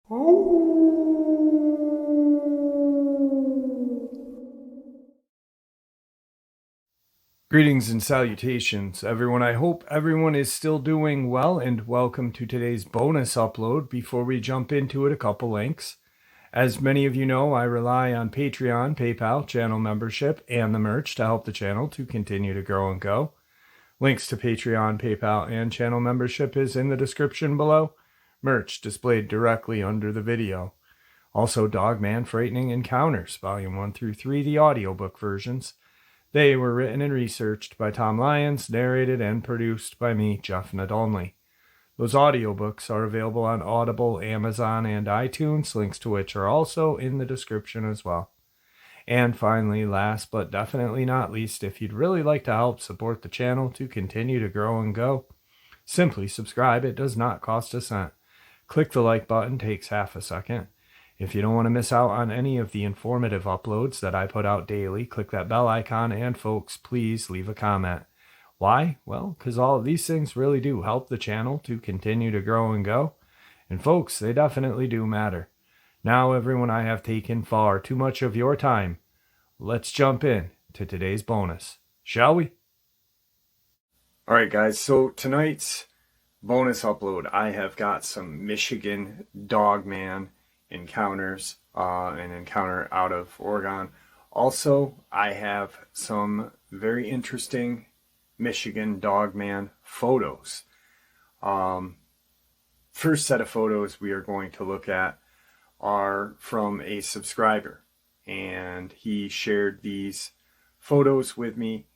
Greetings and salutations, everyone. I hope everyone is still doing well, and welcome to today's bonus upload. Before we jump into it, a couple links. As many of you know, I rely on Patreon, PayPal, channel membership, and the merch to help the channel to continue to grow and go. Links to Patreon, PayPal, and channel membership is in the description below. Merch displayed directly under the video. Also, Dogman Frightening Encounters, Volume 1 through 3, the audiobook versions. They were written and researched by Tom Lyons, narrated and produced by me, Jeff Nadolny. Those audiobooks are available on Audible, Amazon, and iTunes, links to which are also in the description as well. And finally, last but definitely not least, if you'd really like to help support the channel to continue to grow and go, simply subscribe. It does not cost a cent. Click the like button, takes half a second. If you don't want to miss out on any of the informative uploads that I put out daily, click that bell icon, and folks, please leave a comment. Why? Well, because all of these things really do help the channel to continue to grow and go. And folks, they definitely do matter. Now, everyone, I have taken far too much of your time. Let's jump in to today's bonus, shall we? Alright guys, so tonight's bonus upload, I have got some Michigan Dogman encounters, an encounter out of Oregon. Also, I have some very interesting Michigan Dogman photos. First set of photos we are going to look at are from a subscriber, and he shared these photos with me,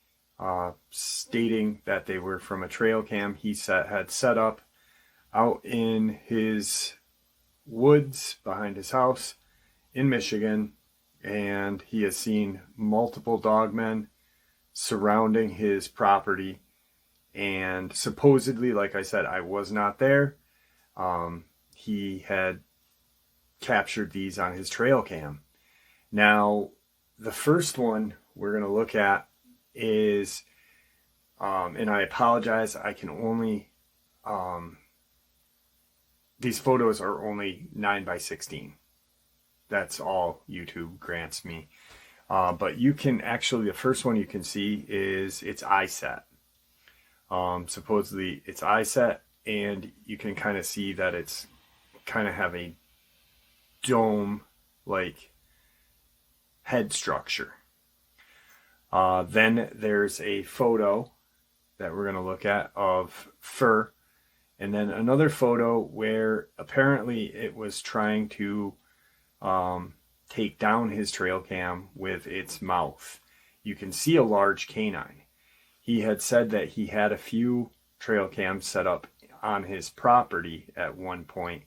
stating that they were from a Trailcam he had set up out in his woods behind his house in Michigan, and he has seen multiple dogmen surrounding his property. And supposedly, like I said, I was not there. He had captured these on his trail cam. Now, the first one we're going to look at is, and I apologize, I can only, these photos are only 9:16. That's all YouTube grants me. But you can actually, the first one you can see is its eye set. Supposedly it's eye set, and you can kind of see that it's kind of have a dome like head structure. Then there's a photo that we're going to look at of fur, and then another photo where apparently it was trying to take down his trail cam with its mouth. You can see a large canine. He had said that he had a few trail cams set up on his property at one point,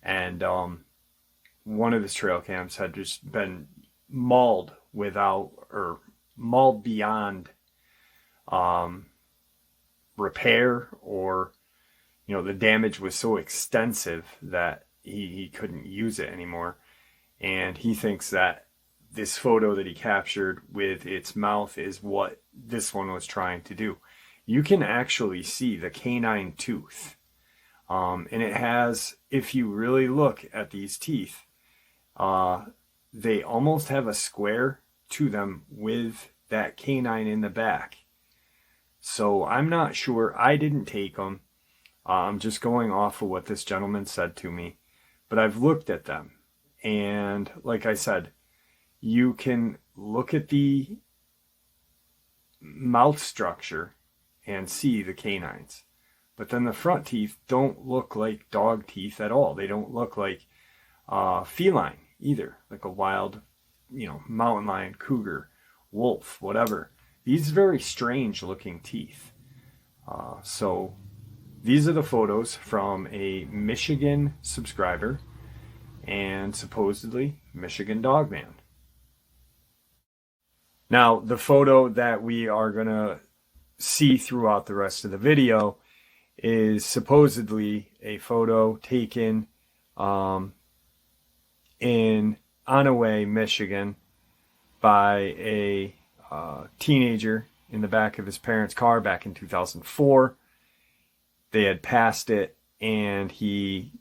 and one of his trail cams had just been mauled beyond repair, or the damage was so extensive that he couldn't use it anymore. And he thinks that this photo that he captured with its mouth is what this one was trying to do. You can actually see the canine tooth. And it has, if you really look at these teeth, they almost have a square to them with that canine in the back. So I'm not sure. I didn't take them. I'm just going off of what this gentleman said to me. But I've looked at them. And like I said, you can look at the mouth structure and see the canines. But then the front teeth don't look like dog teeth at all. They don't look like feline either, like a wild, mountain lion, cougar, wolf, whatever. These very strange looking teeth. So these are the photos from a Michigan subscriber and supposedly Michigan Dogman. Now, the photo that we are going to see throughout the rest of the video is supposedly a photo taken in Onaway, Michigan, by a teenager in the back of his parents' car back in 2004. They had passed it, and he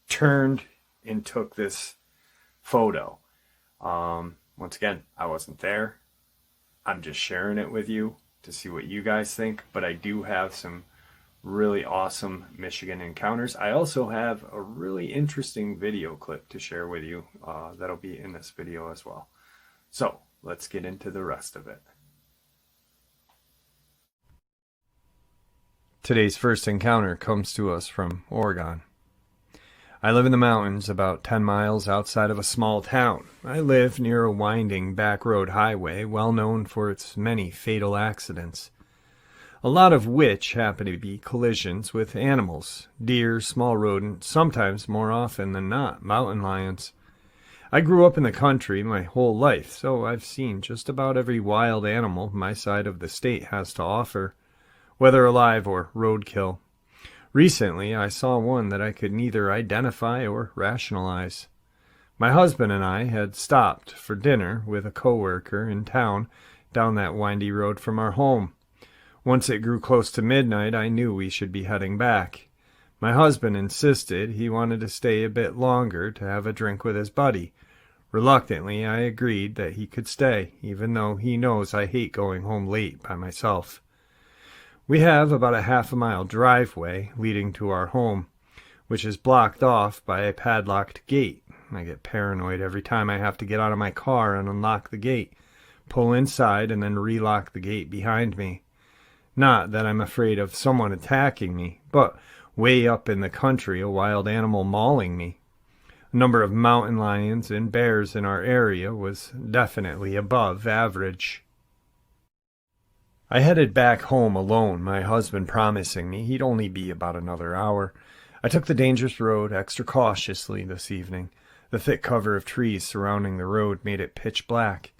turned and took this photo. Once again, I wasn't there. I'm just sharing it with you to see what you guys think, but I do have some really awesome Michigan encounters. I also have a really interesting video clip to share with you that'll be in this video as well. So let's get into the rest of it. Today's first encounter comes to us from Oregon. I live in the mountains about 10 miles outside of a small town. I live near a winding back road highway well known for its many fatal accidents, a lot of which happen to be collisions with animals, deer, small rodents, sometimes more often than not, mountain lions. I grew up in the country my whole life, so I've seen just about every wild animal my side of the state has to offer, whether alive or roadkill. Recently, I saw one that I could neither identify or rationalize. My husband and I had stopped for dinner with a coworker in town down that windy road from our home. Once it grew close to midnight, I knew we should be heading back. My husband insisted he wanted to stay a bit longer to have a drink with his buddy. Reluctantly, I agreed that he could stay, even though he knows I hate going home late by myself. We have about a half-a-mile driveway leading to our home, which is blocked off by a padlocked gate. I get paranoid every time I have to get out of my car and unlock the gate, pull inside, and then relock the gate behind me. Not that I'm afraid of someone attacking me, but way up in the country, a wild animal mauling me. The number of mountain lions and bears in our area was definitely above average. I headed back home alone, my husband promising me he'd only be about another hour. I took the dangerous road extra cautiously this evening. The thick cover of trees surrounding the road made it pitch black.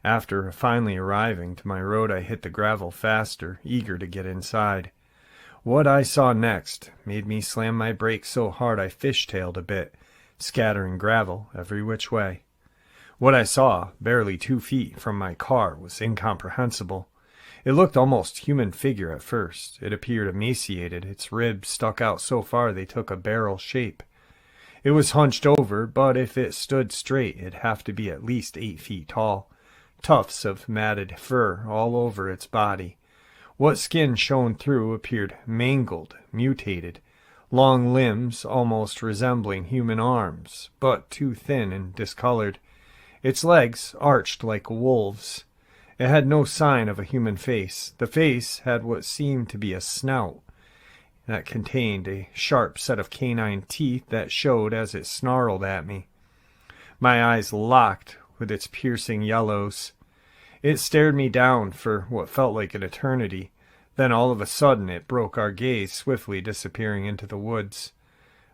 After finally arriving to my road, I hit the gravel faster, eager to get inside. What I saw next made me slam my brakes so hard I fishtailed a bit, scattering gravel every which way. What I saw, barely 2 feet from my car, was incomprehensible. It looked almost human figure at first. It appeared emaciated. Its ribs stuck out so far they took a barrel shape. It was hunched over, but if it stood straight, it'd have to be at least 8 feet tall. Tufts of matted fur all over its body. What skin shone through appeared mangled, mutated. Long limbs almost resembling human arms, but too thin and discolored. Its legs arched like a wolf's. It had no sign of a human face. The face had what seemed to be a snout that contained a sharp set of canine teeth that showed as it snarled at me. My eyes locked with its piercing yellows. It stared me down for what felt like an eternity. Then all of a sudden it broke our gaze, swiftly disappearing into the woods.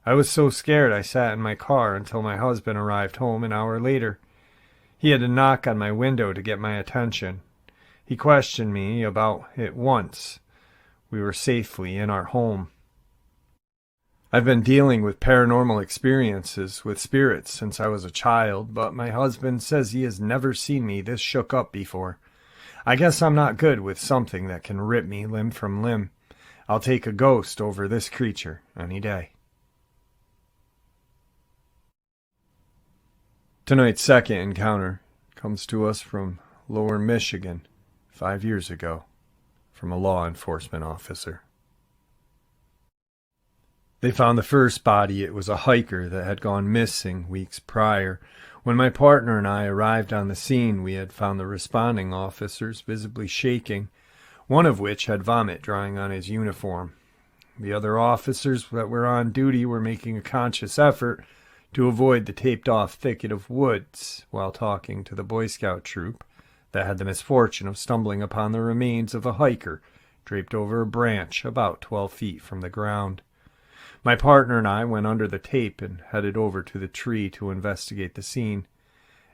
I was so scared I sat in my car until my husband arrived home an hour later. He had to knock on my window to get my attention. He questioned me about it once. We were safely in our home. I've been dealing with paranormal experiences with spirits since I was a child, but my husband says he has never seen me this shook up before. I guess I'm not good with something that can rip me limb from limb. I'll take a ghost over this creature any day. Tonight's second encounter comes to us from Lower Michigan 5 years ago, from a law enforcement officer. They found the first body. It was a hiker that had gone missing weeks prior. When my partner and I arrived on the scene, we had found the responding officers visibly shaking, one of which had vomit drying on his uniform. The other officers that were on duty were making a conscious effort to avoid the taped-off thicket of woods while talking to the Boy Scout troop that had the misfortune of stumbling upon the remains of a hiker draped over a branch about 12 feet from the ground. My partner and I went under the tape and headed over to the tree to investigate the scene.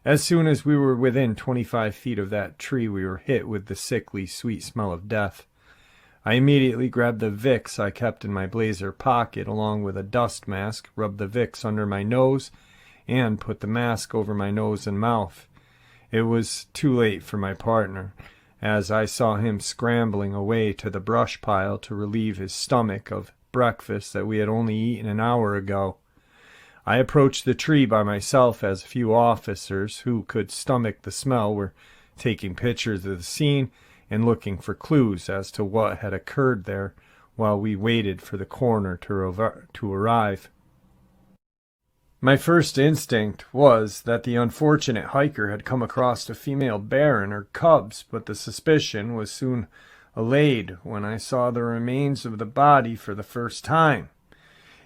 As soon as we were within 25 feet of that tree, we were hit with the sickly, sweet smell of death. I immediately grabbed the Vicks I kept in my blazer pocket along with a dust mask, rubbed the Vicks under my nose, and put the mask over my nose and mouth. It was too late for my partner, as I saw him scrambling away to the brush pile to relieve his stomach of breakfast that we had only eaten an hour ago. I approached the tree by myself, as a few officers who could stomach the smell were taking pictures of the scene and looking for clues as to what had occurred there while we waited for the coroner to arrive. My first instinct was that the unfortunate hiker had come across a female bear and her cubs, but the suspicion was soon allayed when I saw the remains of the body for the first time.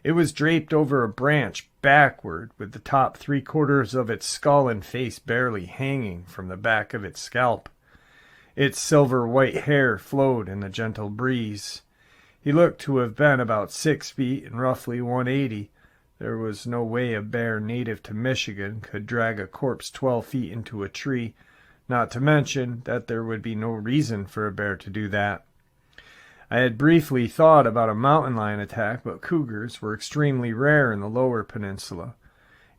It was draped over a branch backward, with the top 3/4 of its skull and face barely hanging from the back of its scalp. Its silver-white hair flowed in the gentle breeze. He looked to have been about 6 feet and roughly 180. There was no way a bear native to Michigan could drag a corpse 12 feet into a tree, not to mention that there would be no reason for a bear to do that. I had briefly thought about a mountain lion attack, but cougars were extremely rare in the lower peninsula,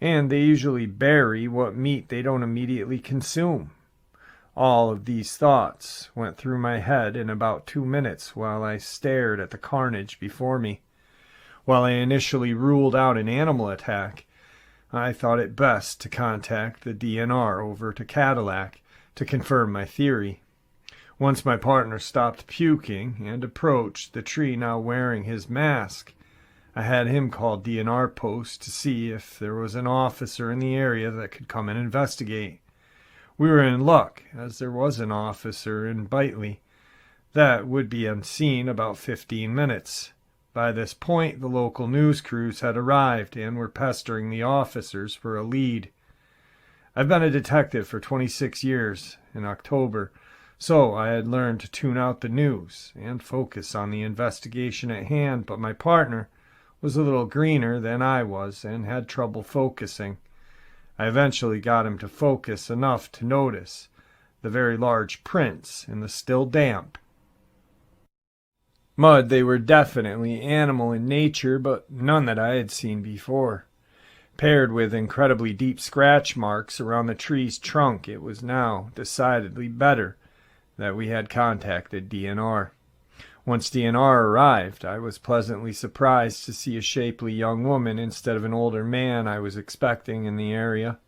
and they usually bury what meat they don't immediately consume. All of these thoughts went through my head in about 2 minutes while I stared at the carnage before me. While I initially ruled out an animal attack, I thought it best to contact the DNR over to Cadillac to confirm my theory. Once my partner stopped puking and approached the tree now wearing his mask, I had him call DNR post to see if there was an officer in the area that could come and investigate. We were in luck, as there was an officer in Bitely that would be on scene about 15 minutes. By this point, the local news crews had arrived and were pestering the officers for a lead. I've been a detective for 26 years in October, so I had learned to tune out the news and focus on the investigation at hand, but my partner was a little greener than I was and had trouble focusing. I eventually got him to focus enough to notice the very large prints in the still damp mud. They were definitely animal in nature, but none that I had seen before. Paired with incredibly deep scratch marks around the tree's trunk, it was now decidedly better that we had contacted DNR. Once DNR arrived, I was pleasantly surprised to see a shapely young woman instead of an older man I was expecting in the area.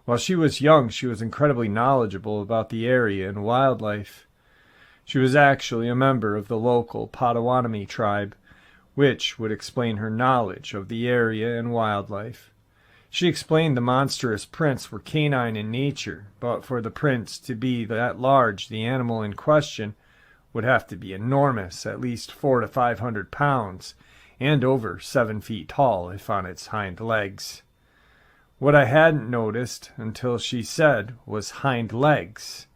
While she was young, she was incredibly knowledgeable about the area and wildlife. She was actually a member of the local Potawatomi tribe, which would explain her knowledge of the area and wildlife. She explained the monstrous prints were canine in nature, but for the prints to be that large, the animal in question would have to be enormous, at least 400 to 500 pounds, and over 7 feet tall if on its hind legs. What I hadn't noticed until she said was hind legs.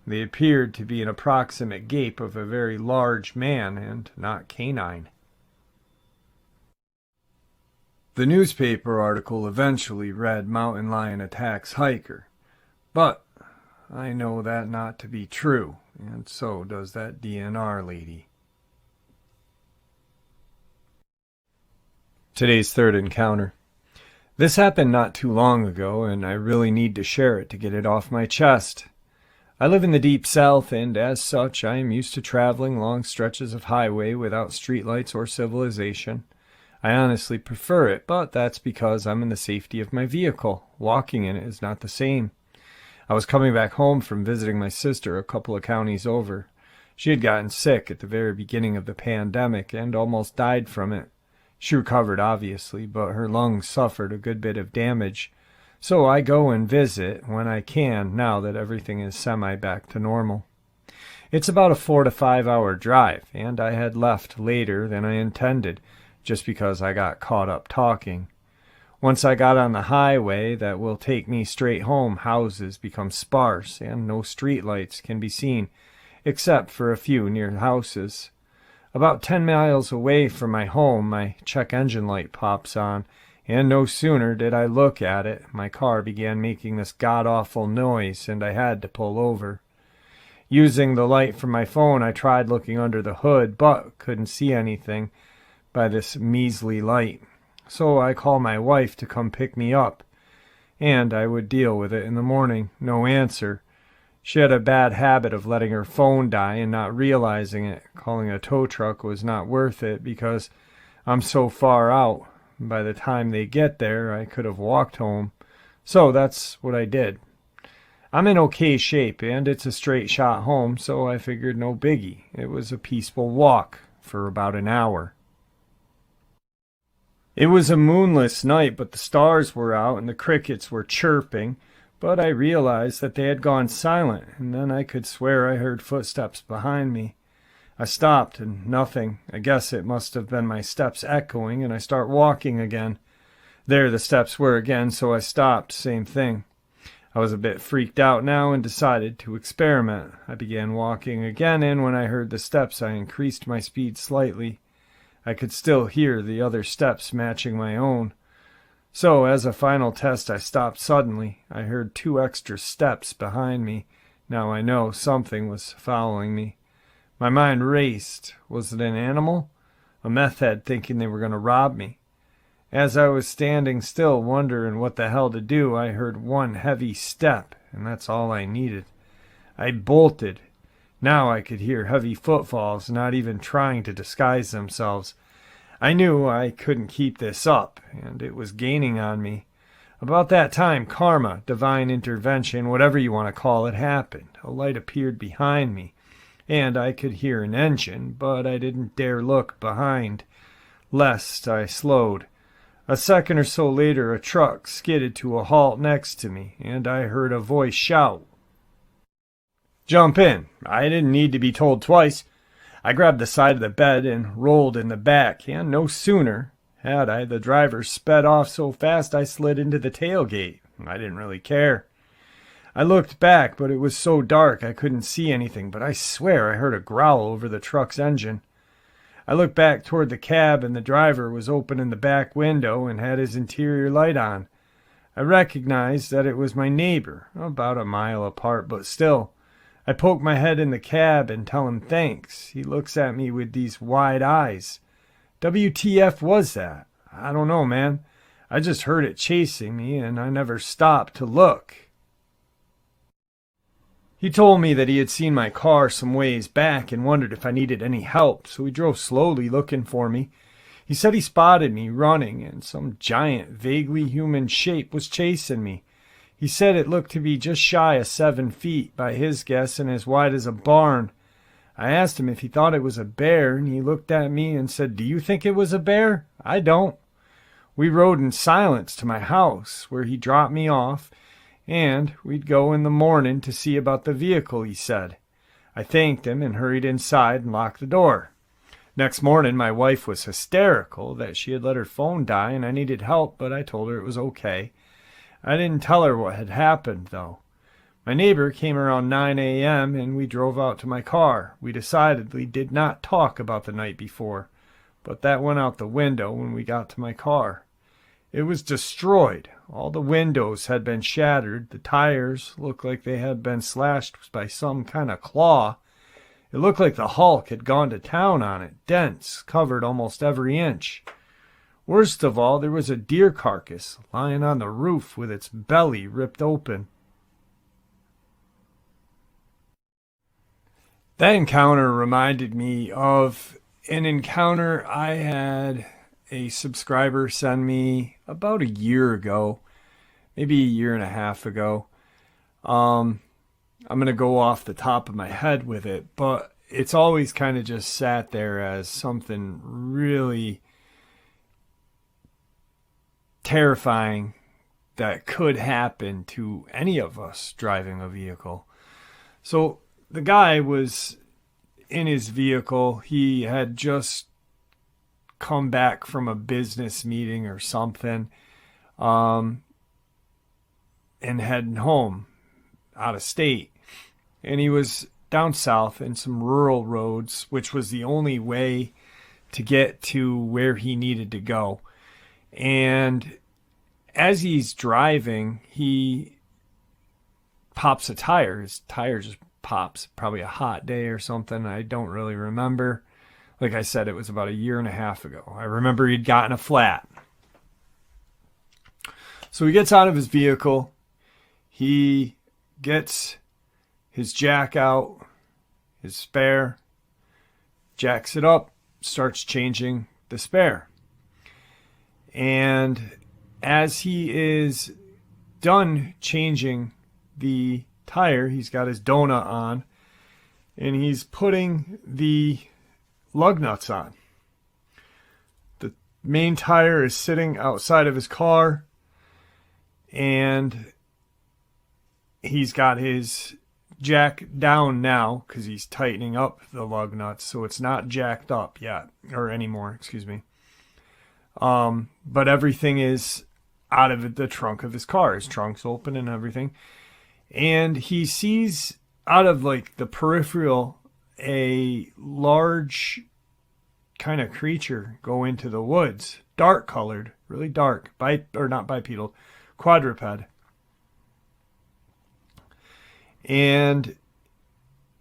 They appeared to be an approximate gape of a very large man and not canine. The newspaper article eventually read Mountain Lion Attacks Hiker, but I know that not to be true, and so does that DNR lady. Today's third encounter. This happened not too long ago, and I really need to share it to get it off my chest. I live in the deep south, and as such, I am used to traveling long stretches of highway without streetlights or civilization. I honestly prefer it, but that's because I'm in the safety of my vehicle. Walking in it is not the same. I was coming back home from visiting my sister a couple of counties over. She had gotten sick at the very beginning of the pandemic and almost died from it. She recovered, obviously, but her lungs suffered a good bit of damage. So I go and visit when I can now that everything is semi-back to normal. It's about a 4 to 5 hour drive, and I had left later than I intended, just because I got caught up talking. Once I got on the highway that will take me straight home, houses become sparse, and no streetlights can be seen, except for a few near houses. About 10 miles away from my home, my check engine light pops on, and no sooner did I look at it, my car began making this god-awful noise, and I had to pull over. Using the light from my phone, I tried looking under the hood, but couldn't see anything by this measly light. So I called my wife to come pick me up, and I would deal with it in the morning. No answer. She had a bad habit of letting her phone die and not realizing it. Calling a tow truck was not worth it because I'm so far out. By the time they get there, I could have walked home. So that's what I did. I'm in okay shape, and it's a straight shot home, so I figured no biggie. It was a peaceful walk for about an hour. It was a moonless night, but the stars were out and the crickets were chirping, but I realized that they had gone silent, and then I could swear I heard footsteps behind me. I stopped, and nothing. I guess it must have been my steps echoing, and I start walking again. There the steps were again, so I stopped. Same thing. I was a bit freaked out now and decided to experiment. I began walking again, and when I heard the steps, I increased my speed slightly. I could still hear the other steps matching my own. So, as a final test, I stopped suddenly. I heard 2 extra steps behind me. Now I know something was following me. My mind raced. Was it an animal? A meth head thinking they were going to rob me. As I was standing still, wondering what the hell to do, I heard 1 heavy step, and that's all I needed. I bolted. Now I could hear heavy footfalls, not even trying to disguise themselves. I knew I couldn't keep this up, and it was gaining on me. About that time, karma, divine intervention, whatever you want to call it, happened. A light appeared behind me, and I could hear an engine, but I didn't dare look behind, lest I slowed. A second or so later, a truck skidded to a halt next to me, and I heard a voice shout, "Jump in." I didn't need to be told twice. I grabbed the side of the bed and rolled in the back, and no sooner had I, the driver sped off so fast I slid into the tailgate. I didn't really care. I looked back, but it was so dark I couldn't see anything, but I swear I heard a growl over the truck's engine. I looked back toward the cab, and the driver was opening the back window and had his interior light on. I recognized that it was my neighbor, about a mile apart, but still. I poke my head in the cab and tell him thanks. He looks at me with these wide eyes. WTF was that? I don't know, man. I just heard it chasing me, and I never stopped to look. He told me that he had seen my car some ways back and wondered if I needed any help, so he drove slowly looking for me. He said he spotted me running, and some giant, vaguely human shape was chasing me. He said it looked to be just shy of 7 feet by his guess and as wide as a barn. I asked him if he thought it was a bear, and he looked at me and said, "Do you think it was a bear? I don't." We rode in silence to my house, where he dropped me off, and we'd go in the morning to see about the vehicle, he said. I thanked him and hurried inside and locked the door. Next morning, my wife was hysterical that she had let her phone die and I needed help, but I told her it was okay. I didn't tell her what had happened, though. My neighbor came around 9 a.m., and we drove out to my car. We decidedly did not talk about the night before, but that went out the window when we got to my car. It was destroyed. All the windows had been shattered. The tires looked like they had been slashed by some kind of claw. It looked like the Hulk had gone to town on it. Dents covered almost every inch. Worst of all, there was a deer carcass lying on the roof with its belly ripped open. That encounter reminded me of an encounter I had a subscriber send me about a year ago, maybe a year and a half ago. I'm going to go off the top of my head with it, but it's always kind of just sat there as something really terrifying that could happen to any of us driving a vehicle. So the guy was in his vehicle. He had just come back from a business meeting or something, and heading home out of state. And he was down south in some rural roads, which was the only way to get to where he needed to go. And as he's driving, he pops a tire. His tire just pops. Probably a hot day or something. I don't really remember. Like I said, it was about a year and a half ago. I remember he'd gotten a flat. So he gets out of his vehicle. He gets his jack out, his spare, jacks it up, starts changing the spare. And as he is done changing the tire, he's got his donut on, and he's putting the lug nuts on. The main tire is sitting outside of his car, and he's got his jack down now because he's tightening up the lug nuts, so it's not jacked up yet, or anymore, excuse me. But everything is out of the trunk of his car. His trunk's open and everything. And he sees out of like the peripheral a large kind of creature go into the woods. Dark colored, really dark. Not bipedal, quadruped. And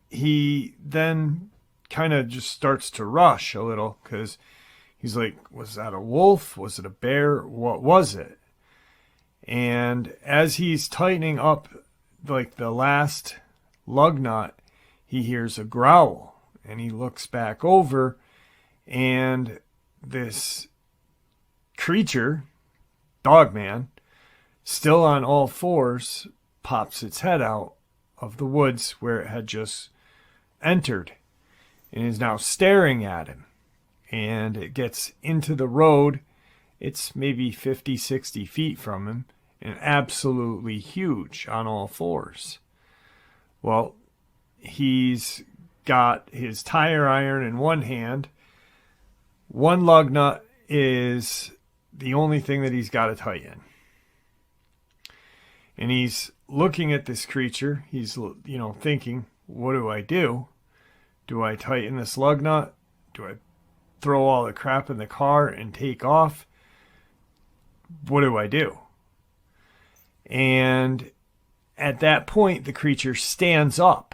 he then kind of just starts to rush a little because he's like, was that a wolf? Was it a bear? What was it? And as he's tightening up like the last lug nut, he hears a growl, and he looks back over, and this creature, Dogman, still on all fours, pops its head out of the woods where it had just entered and is now staring at him. And it gets into the road. It's maybe 50, 60 feet from him, and absolutely huge on all fours. Well, he's got his tire iron in one hand. One lug nut is the only thing that he's got to tighten. And he's looking at this creature. He's, thinking, what do I do? Do I tighten this lug nut? Do I throw all the crap in the car and take off? What do I do? And at that point, the creature stands up.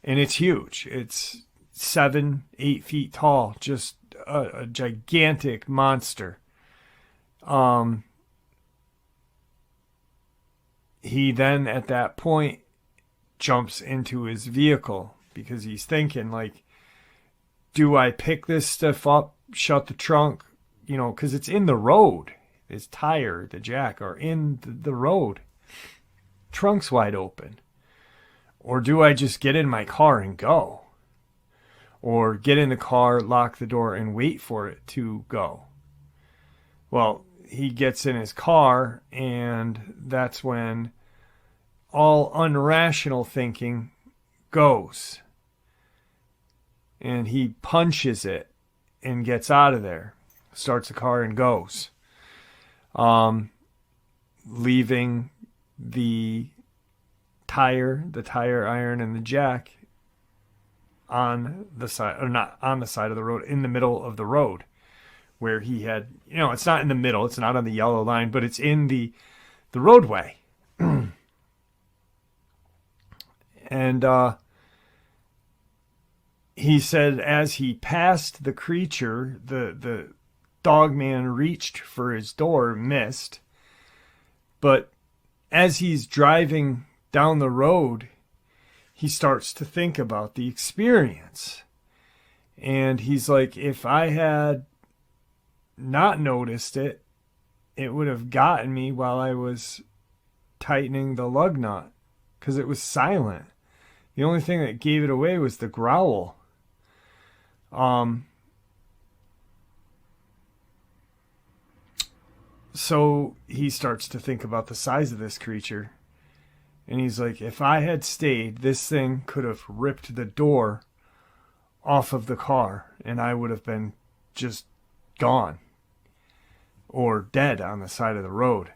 And it's huge. It's 7, 8 feet tall. Just a gigantic monster. He then, at that point, jumps into his vehicle because he's thinking, like, do I pick this stuff up, shut the trunk, because it's in the road. His tire, the jack are in the road. Trunk's wide open. Or do I just get in my car and go? Or get in the car, lock the door, and wait for it to go? Well, he gets in his car, and that's when all unrational thinking goes. And he punches it and gets out of there, starts the car and goes, leaving the tire iron, and the jack on the side, or not on the side of the road, in the middle of the road, where he had, it's not in the middle, it's not on the yellow line, but it's in the roadway. And he said as he passed the creature, the Dogman reached for his door, missed. But as he's driving down the road, he starts to think about the experience. And he's like, if I had not noticed it, it would have gotten me while I was tightening the lug nut, because it was silent. The only thing that gave it away was the growl. So he starts to think about the size of this creature. And he's like, if I had stayed, this thing could have ripped the door off of the car, and I would have been just gone or dead on the side of the road.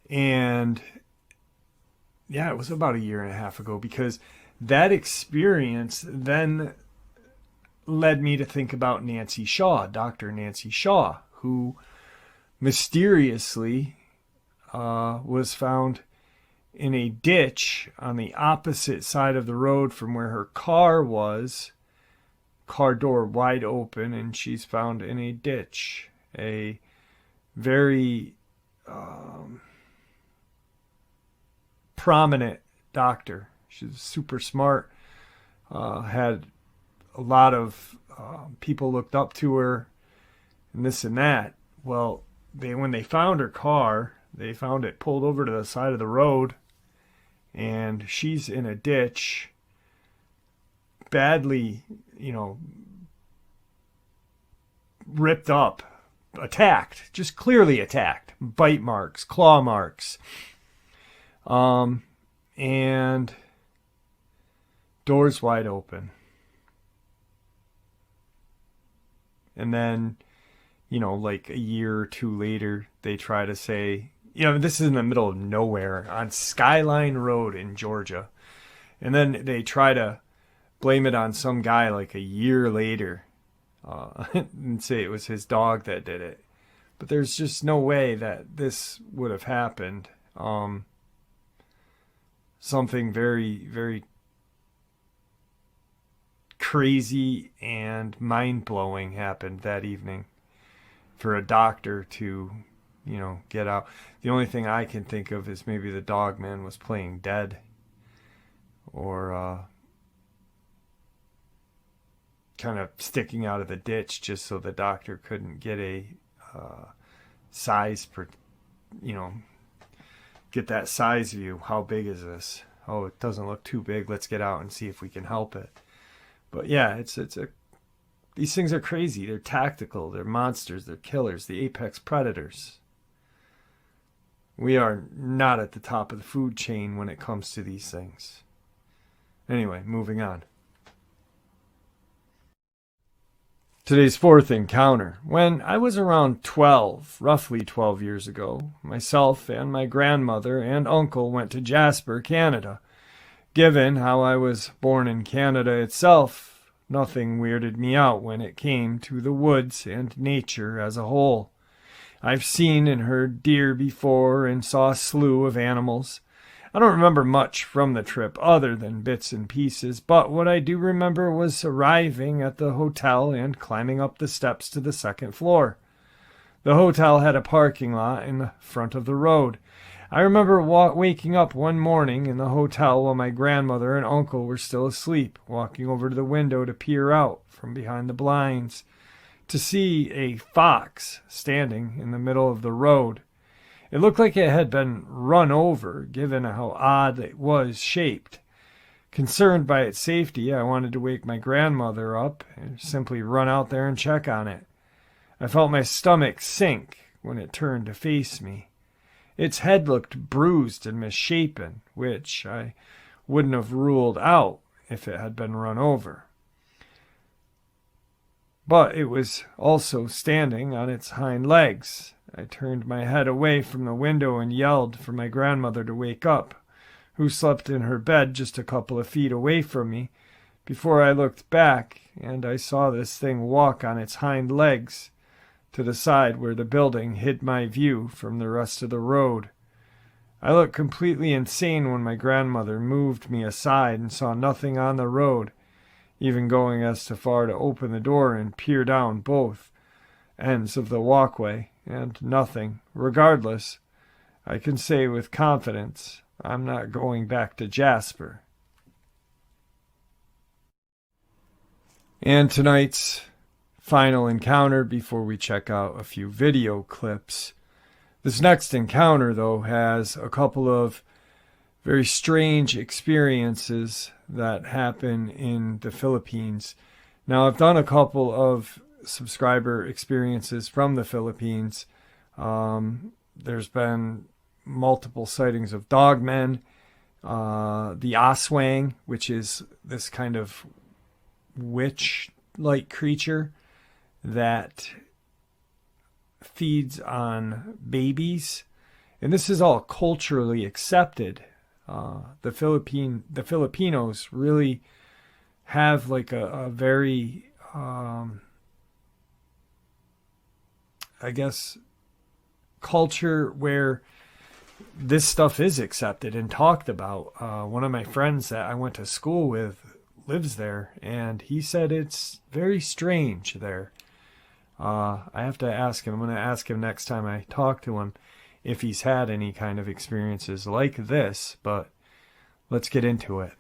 And yeah, it was about 1.5 years ago, because that experience then led me to think about Nancy Shaw, Dr. Nancy Shaw, who mysteriously was found in a ditch on the opposite side of the road from where her car was, car door wide open, and she's found in a ditch. A very prominent doctor. She's super smart, had a lot of people looked up to her, and this and that. Well, when they found her car, they found it pulled over to the side of the road, and she's in a ditch, badly, ripped up, attacked, just clearly attacked, bite marks, claw marks, and doors wide open. And then, like a year or two later, they try to say, this is in the middle of nowhere on Skyline Road in Georgia. And then they try to blame it on some guy like a year later and say it was his dog that did it. But there's just no way that this would have happened. Something very, very crazy and mind-blowing happened that evening for a doctor to, get out. The only thing I can think of is maybe the Dogman was playing dead, or kind of sticking out of the ditch just so the doctor couldn't get a size per, get that size view. How big is this? Oh, it doesn't look too big. Let's get out and see if we can help it. But yeah, these things are crazy. They're tactical. They're monsters. They're killers. The apex predators. We are not at the top of the food chain when it comes to these things. Anyway, moving on. Today's fourth encounter. When I was around 12, roughly 12 years ago, myself and my grandmother and uncle went to Jasper, Canada. Given how I was born in Canada itself, nothing weirded me out when it came to the woods and nature as a whole. I've seen and heard deer before and saw a slew of animals. I don't remember much from the trip other than bits and pieces, but what I do remember was arriving at the hotel and climbing up the steps to the second floor. The hotel had a parking lot in the front of the road. I remember waking up one morning in the hotel while my grandmother and uncle were still asleep, walking over to the window to peer out from behind the blinds to see a fox standing in the middle of the road. It looked like it had been run over, given how odd it was shaped. Concerned by its safety, I wanted to wake my grandmother up and simply run out there and check on it. I felt my stomach sink when it turned to face me. Its head looked bruised and misshapen, which I wouldn't have ruled out if it had been run over. But it was also standing on its hind legs. I turned my head away from the window and yelled for my grandmother to wake up, who slept in her bed just a couple of feet away from me, before I looked back and I saw this thing walk on its hind legs to the side where the building hid my view from the rest of the road. I looked completely insane when my grandmother moved me aside and saw nothing on the road, even going as far to open the door and peer down both ends of the walkway, and nothing. Regardless, I can say with confidence, I'm not going back to Jasper. And tonight's final encounter before we check out a few video clips. This next encounter, though, has a couple of very strange experiences that happen in the Philippines. Now, I've done a couple of subscriber experiences from the Philippines. There's been multiple sightings of Dogmen, the aswang, which is this kind of witch-like creature that feeds on babies, and this is all culturally accepted. The Filipinos really have like a very I guess culture where this stuff is accepted and talked about. One of my friends that I went to school with lives there, and he said it's very strange there. I have to ask him. I'm going to ask him next time I talk to him if he's had any kind of experiences like this, but let's get into it.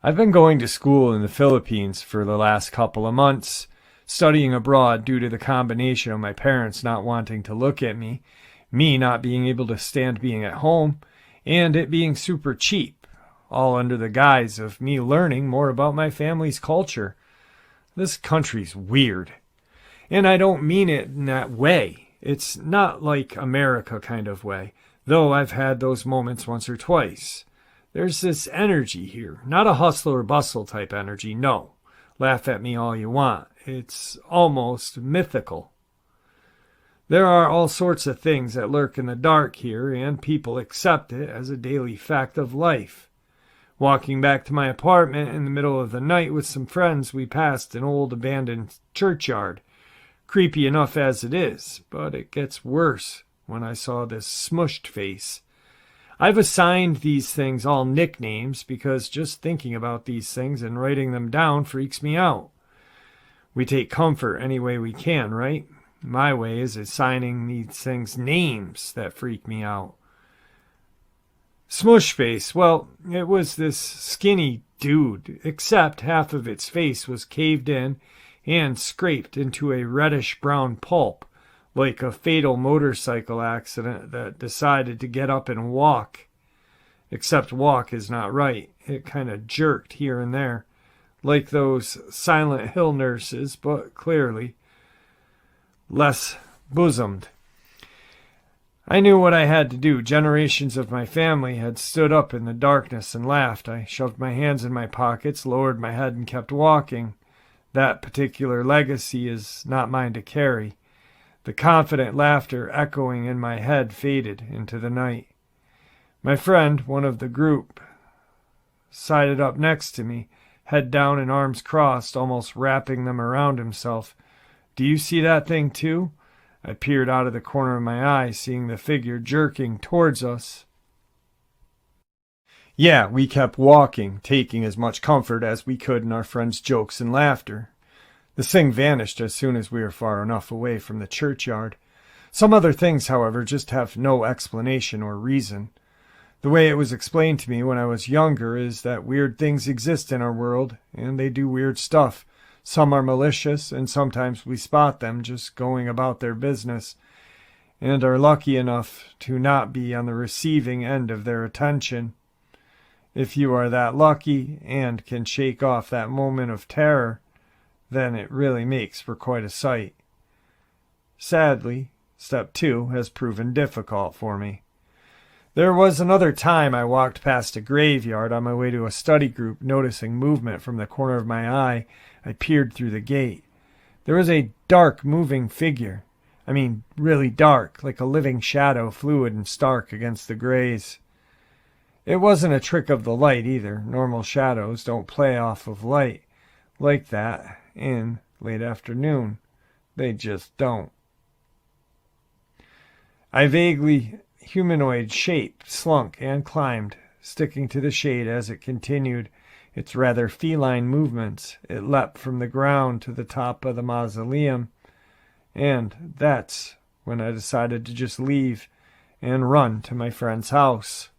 I've been going to school in the Philippines for the last couple of months, studying abroad due to the combination of my parents not wanting to look at me not being able to stand being at home, and it being super cheap, all under the guise of me learning more about my family's culture. This country's weird. And I don't mean it in that way. It's not like America kind of way, though I've had those moments once or twice. There's this energy here, not a hustle or bustle type energy, no. Laugh at me all you want. It's almost mythical. There are all sorts of things that lurk in the dark here, and people accept it as a daily fact of life. Walking back to my apartment in the middle of the night with some friends, we passed an old abandoned churchyard. Creepy enough as it is, but it gets worse when I saw this smushed face. I've assigned these things all nicknames because just thinking about these things and writing them down freaks me out. We take comfort any way we can, right? My way is assigning these things names that freak me out. Smush face, well, it was this skinny dude, except half of its face was caved in and scraped into a reddish-brown pulp, like a fatal motorcycle accident that decided to get up and walk. Except walk is not right. It kind of jerked here and there, like those Silent Hill nurses, but clearly less bosomed. I knew what I had to do. Generations of my family had stood up in the darkness and laughed. I shoved my hands in my pockets, lowered my head, and kept walking. That particular legacy is not mine to carry. The confident laughter echoing in my head faded into the night. My friend, one of the group, sided up next to me, head down and arms crossed, almost wrapping them around himself. "Do you see that thing too?" I peered out of the corner of my eye, seeing the figure jerking towards us. Yeah, we kept walking, taking as much comfort as we could in our friend's jokes and laughter. The thing vanished as soon as we were far enough away from the churchyard. Some other things, however, just have no explanation or reason. The way it was explained to me when I was younger is that weird things exist in our world, and they do weird stuff. Some are malicious, and sometimes we spot them just going about their business, and are lucky enough to not be on the receiving end of their attention. If you are that lucky and can shake off that moment of terror, then it really makes for quite a sight. Sadly, step 2 has proven difficult for me. There was another time I walked past a graveyard on my way to a study group. Noticing movement from the corner of my eye, I peered through the gate. There was a dark moving figure. I mean, really dark, like a living shadow, fluid and stark against the grays. It wasn't a trick of the light either. Normal shadows don't play off of light like that in late afternoon. They just don't. A vaguely humanoid shape slunk and climbed, sticking to the shade as it continued its rather feline movements. It leapt from the ground to the top of the mausoleum, and that's when I decided to just leave and run to my friend's house.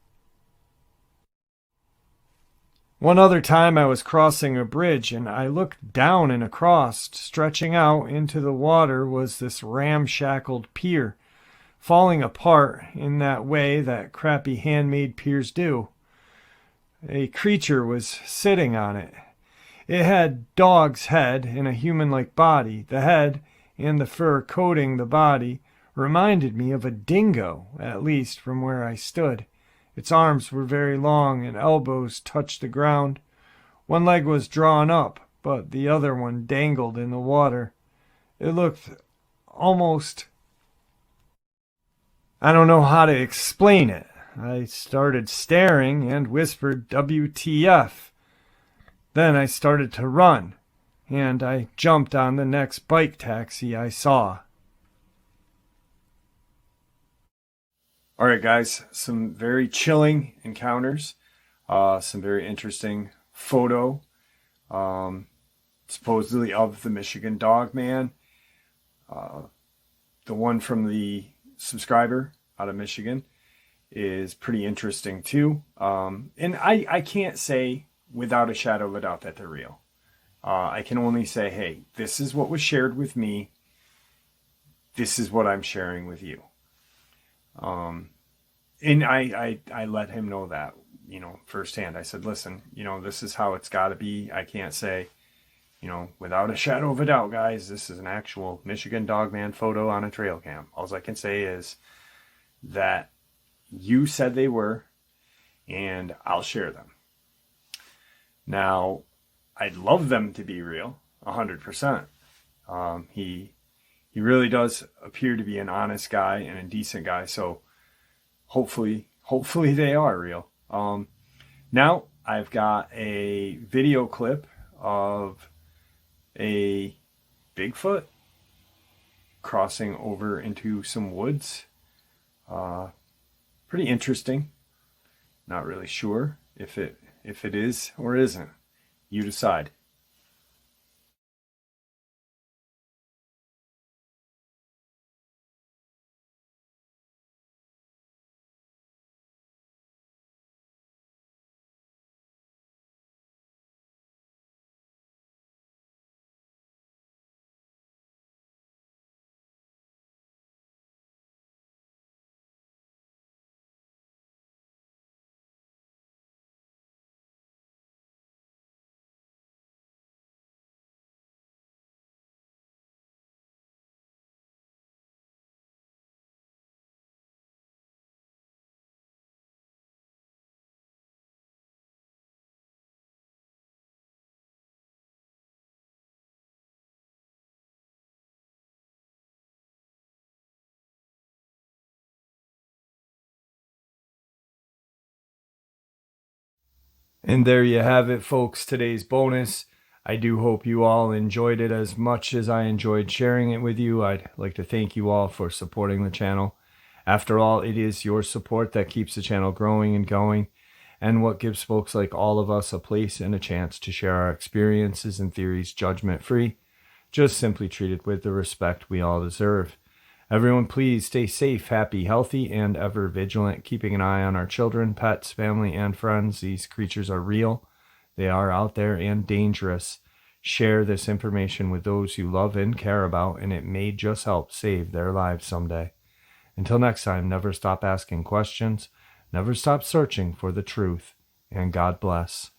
One other time I was crossing a bridge, and I looked down and across. Stretching out into the water was this ramshackled pier, falling apart in that way that crappy handmade piers do. A creature was sitting on it. It had dog's head and a human-like body. The head and the fur coating the body reminded me of a dingo, at least from where I stood. Its arms were very long and elbows touched the ground. One leg was drawn up, but the other one dangled in the water. It looked almost... I don't know how to explain it. I started staring and whispered, "WTF?" Then I started to run, and I jumped on the next bike taxi I saw. Alright guys, some very chilling encounters, some very interesting photo, supposedly of the Michigan Dogman. The one from the subscriber out of Michigan is pretty interesting too. And I can't say without a shadow of a doubt that they're real. I can only say, hey, this is what was shared with me. This is what I'm sharing with you. And I let him know that, firsthand. I said, listen, this is how it's got to be. I can't say, without a shadow of a doubt, guys, this is an actual Michigan Dogman photo on a Trailcam. All I can say is that you said they were, and I'll share them. Now, I'd love them to be real, 100%. He really does appear to be an honest guy and a decent guy, so hopefully they are real. Now I've got a video clip of a Bigfoot crossing over into some woods. Pretty interesting. Not really sure if it is or isn't. You decide. And there you have it, folks, today's bonus. I do hope you all enjoyed it as much as I enjoyed sharing it with you. I'd like to thank you all for supporting the channel. After all, it is your support that keeps the channel growing and going, and what gives folks like all of us a place and a chance to share our experiences and theories judgment-free, just simply treated with the respect we all deserve. Everyone, please stay safe, happy, healthy, and ever vigilant, keeping an eye on our children, pets, family, and friends. These creatures are real. They are out there and dangerous. Share this information with those you love and care about, and it may just help save their lives someday. Until next time, never stop asking questions, never stop searching for the truth, and God bless.